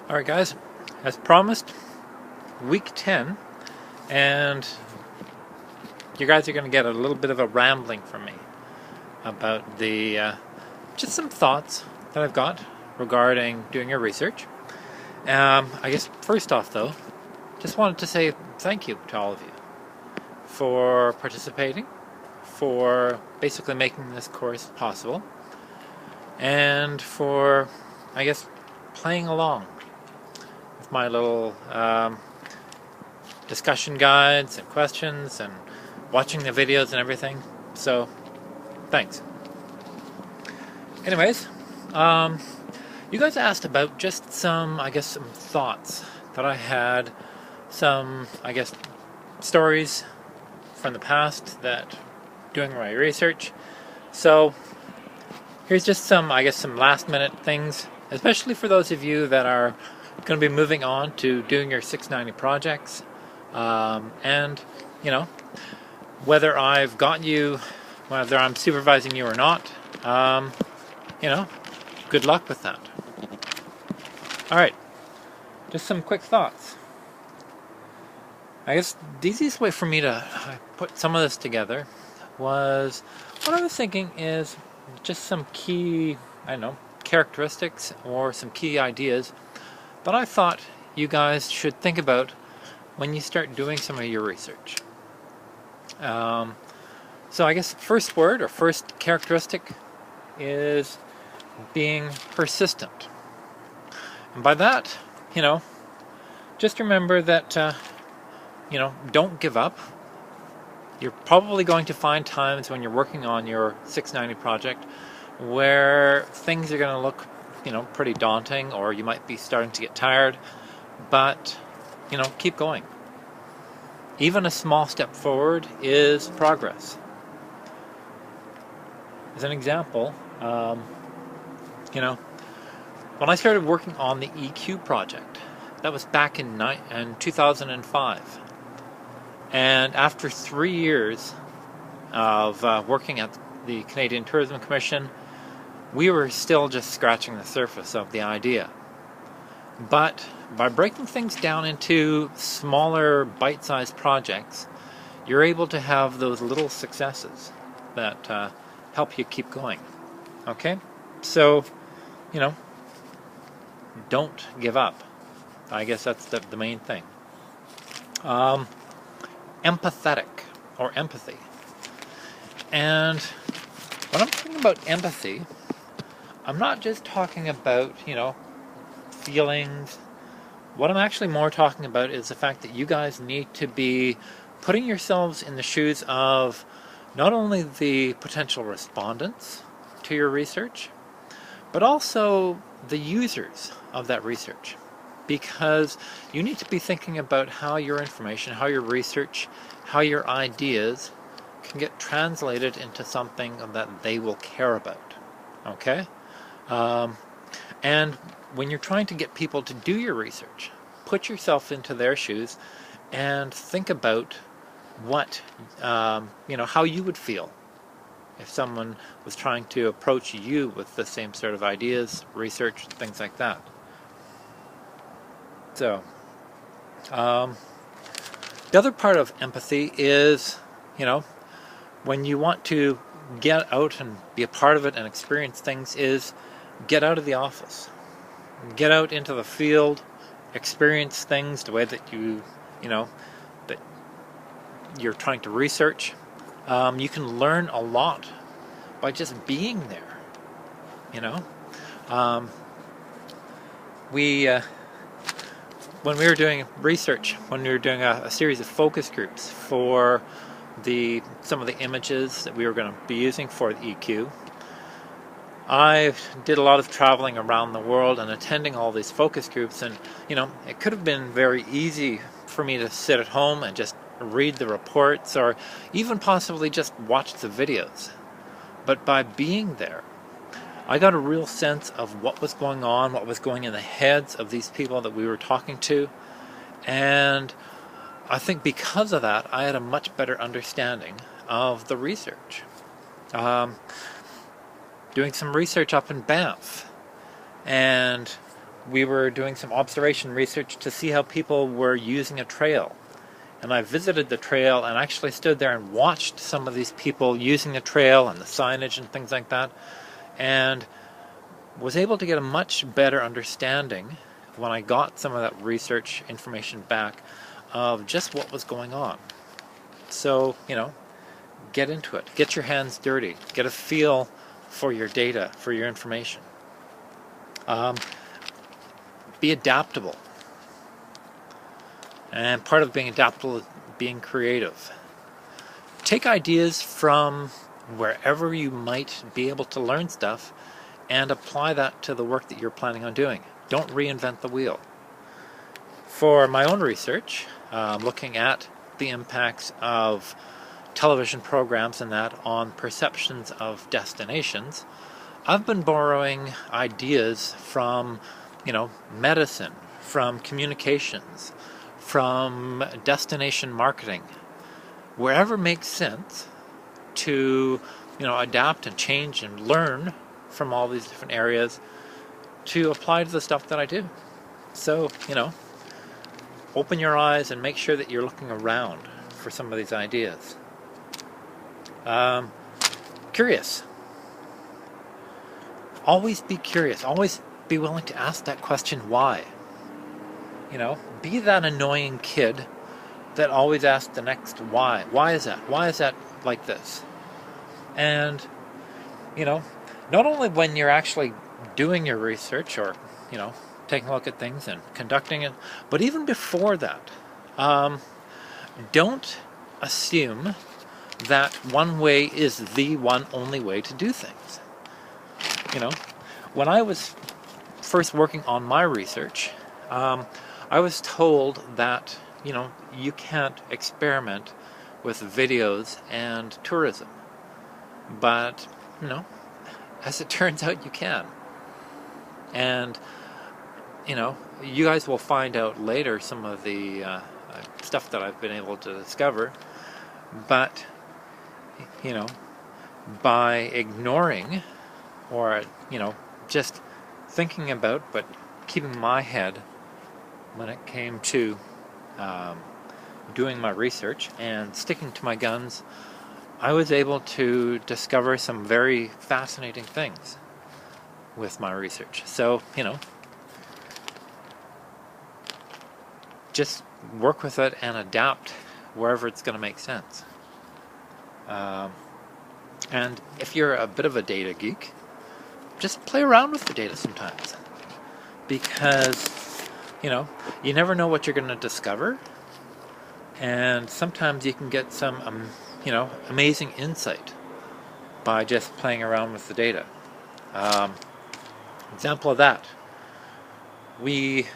Alright guys, as promised, week 10, and you guys are going to get a little bit of a rambling from me about just some thoughts that I've got regarding doing your research. I guess first off though, just wanted to say thank you to all of you for participating, for basically making this course possible, and for, I guess, playing along with my little discussion guides and questions and watching the videos and everything. So, thanks. Anyways, you guys asked about just some thoughts that I had, some, stories from the past that doing my research. So, here's just some last minute things, especially for those of you that are going to be moving on to doing your 690 projects. And, you know, whether I've got you, whether I'm supervising you or not, you know, good luck with that. Alright, just some quick thoughts. I guess the easiest way for me to put some of this together was, what I was thinking is just some key, characteristics or some key ideas that I thought you guys should think about when you start doing some of your research. So I guess first word or first characteristic is being persistent. And by that, just remember that, don't give up. You're probably going to find times when you're working on your 690 project where things are going to look, pretty daunting, or you might be starting to get tired, but, keep going. Even a small step forward is progress. As an example, when I started working on the EQ project, that was back in 2005. And after 3 years of working at the Canadian Tourism Commission, we were still just scratching the surface of the idea. But by breaking things down into smaller, bite-sized projects, you're able to have those little successes that help you keep going. Okay? So, don't give up. I guess that's the main thing. Empathetic, or empathy. And when I'm talking about empathy, I'm not just talking about, feelings. What I'm actually more talking about is the fact that you guys need to be putting yourselves in the shoes of not only the potential respondents to your research, but also the users of that research. Because you need to be thinking about how your information, how your research, how your ideas can get translated into something that they will care about. Okay? And when you're trying to get people to do your research, put yourself into their shoes and think about what, how you would feel if someone was trying to approach you with the same sort of ideas, research, things like that. So, the other part of empathy is, when you want to get out and be a part of it and experience things, is get out of the office. Get out into the field, experience things the way that that you're trying to research. You can learn a lot by just being there, when we were doing research, when we were doing a series of focus groups for some of the images that we were going to be using for the EQ, I did a lot of traveling around the world and attending all these focus groups, and it could have been very easy for me to sit at home and just read the reports, or even possibly just watch the videos. But by being there, I got a real sense of what was going on, what was going in the heads of these people that we were talking to, and I think because of that, I had a much better understanding of the research. Doing some research up in Banff, and we were doing some observation research to see how people were using a trail. And I visited the trail and actually stood there and watched some of these people using the trail and the signage and things like that, and was able to get a much better understanding when I got some of that research information back of just what was going on. So, get into it. Get your hands dirty. Get a feel for your data, for your information. Be adaptable. And part of being adaptable is being creative. Take ideas from wherever you might be able to learn stuff and apply that to the work that you're planning on doing. Don't reinvent the wheel. For my own research, looking at the impacts of television programs and that on perceptions of destinations, I've been borrowing ideas from, medicine, from communications, from destination marketing, wherever makes sense to, adapt and change and learn from all these different areas to apply to the stuff that I do. So, open your eyes and make sure that you're looking around for some of these ideas. Curious. Always be curious. Always be willing to ask that question, why? Be that annoying kid that always asks the next why. Why is that? Why is that like this? And, not only when you're actually doing your research or, taking a look at things and conducting it, but even before that, don't assume that one way is the one only way to do things. When I was first working on my research, I was told that, you can't experiment with videos and tourism. But, as it turns out, you can. And, you guys will find out later some of the stuff that I've been able to discover. But, by ignoring or, just thinking about, but keeping my head when it came to doing my research and sticking to my guns, I was able to discover some very fascinating things with my research. So, just work with it and adapt wherever it's going to make sense. And if you're a bit of a data geek, just play around with the data sometimes. Because, you never know what you're going to discover. And sometimes you can get some, amazing insight by just playing around with the data. Example of that. We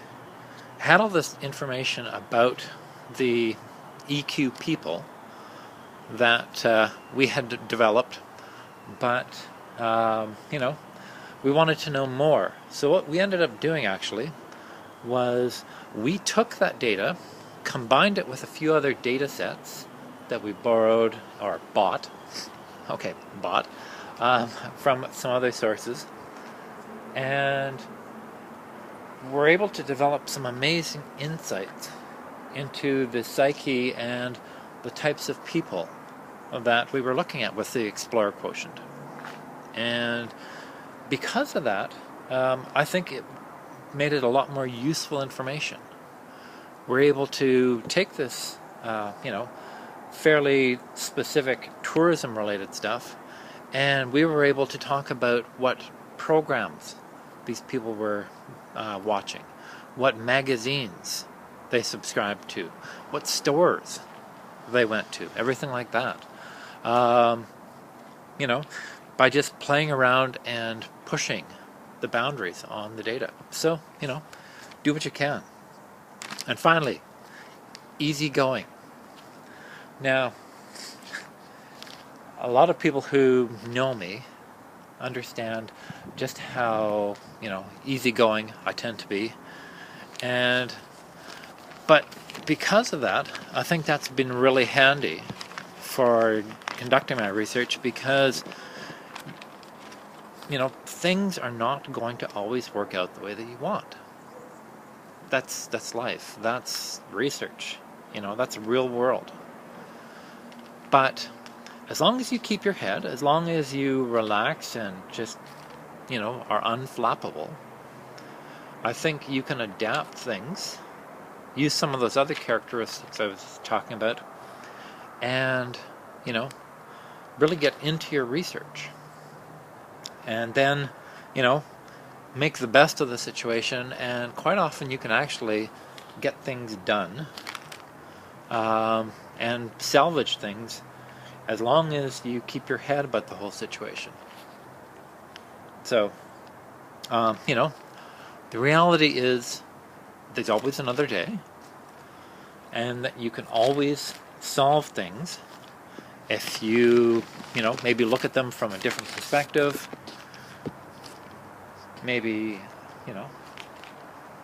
had all this information about the EQ people that we had developed, but, we wanted to know more. So what we ended up doing actually was we took that data, combined it with a few other data sets that we borrowed or bought from some other sources, and we're able to develop some amazing insights into the psyche and the types of people that we were looking at with the Explorer quotient. And because of that, I think it made it a lot more useful information. We're able to take this, fairly specific tourism-related stuff, and we were able to talk about what programs these people were watching, what magazines they subscribed to, what stores they went to, everything like that. By just playing around and pushing the boundaries on the data. So, do what you can. And finally, easygoing. Now, a lot of people who know me understand just how, easygoing I tend to be. But because of that, I think that's been really handy for conducting my research, because things are not going to always work out the way that you want. that's life. That's research. You know, that's real world. But as long as you keep your head, as long as you relax and just, you know, are unflappable, I think you can adapt things, use some of those other characteristics I was talking about, and, you know, really get into your research. And then, you know, make the best of the situation, and quite often you can actually get things done and salvage things as long as you keep your head about the whole situation. So, you know, the reality is there's always another day, and that you can always solve things if you know, maybe look at them from a different perspective. Maybe, you know,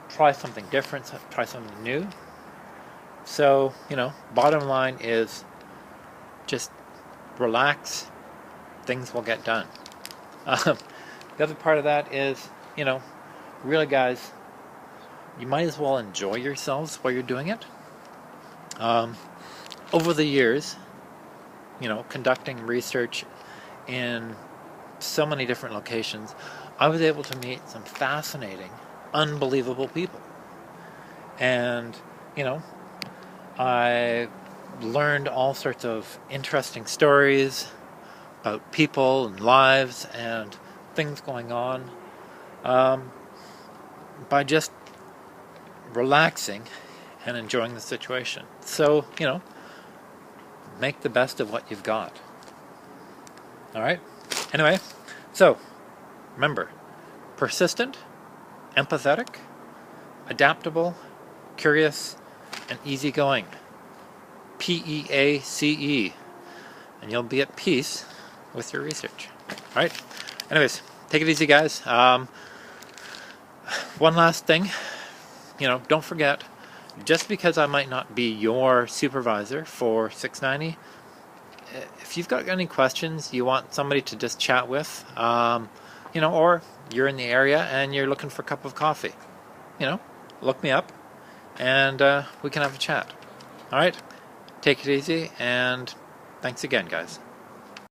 try something different, try something new. So, you know, bottom line is just relax, things will get done. The other part of that is, you know, really, guys, you might as well enjoy yourselves while you're doing it. Over the years, you know, conducting research in so many different locations, I was able to meet some fascinating, unbelievable people. And, you know, I learned all sorts of interesting stories about people and lives and things going on by just relaxing and enjoying the situation. So, you know, make the best of what you've got. All right? Anyway, so remember, persistent, empathetic, adaptable, curious, and easygoing. PEACE. And you'll be at peace with your research. All right? Anyways, take it easy, guys. One last thing. You know, don't forget, just because I might not be your supervisor for 690, if you've got any questions, you want somebody to just chat with, you know, or you're in the area and you're looking for a cup of coffee, you know, look me up and we can have a chat. All right, take it easy, and thanks again, guys.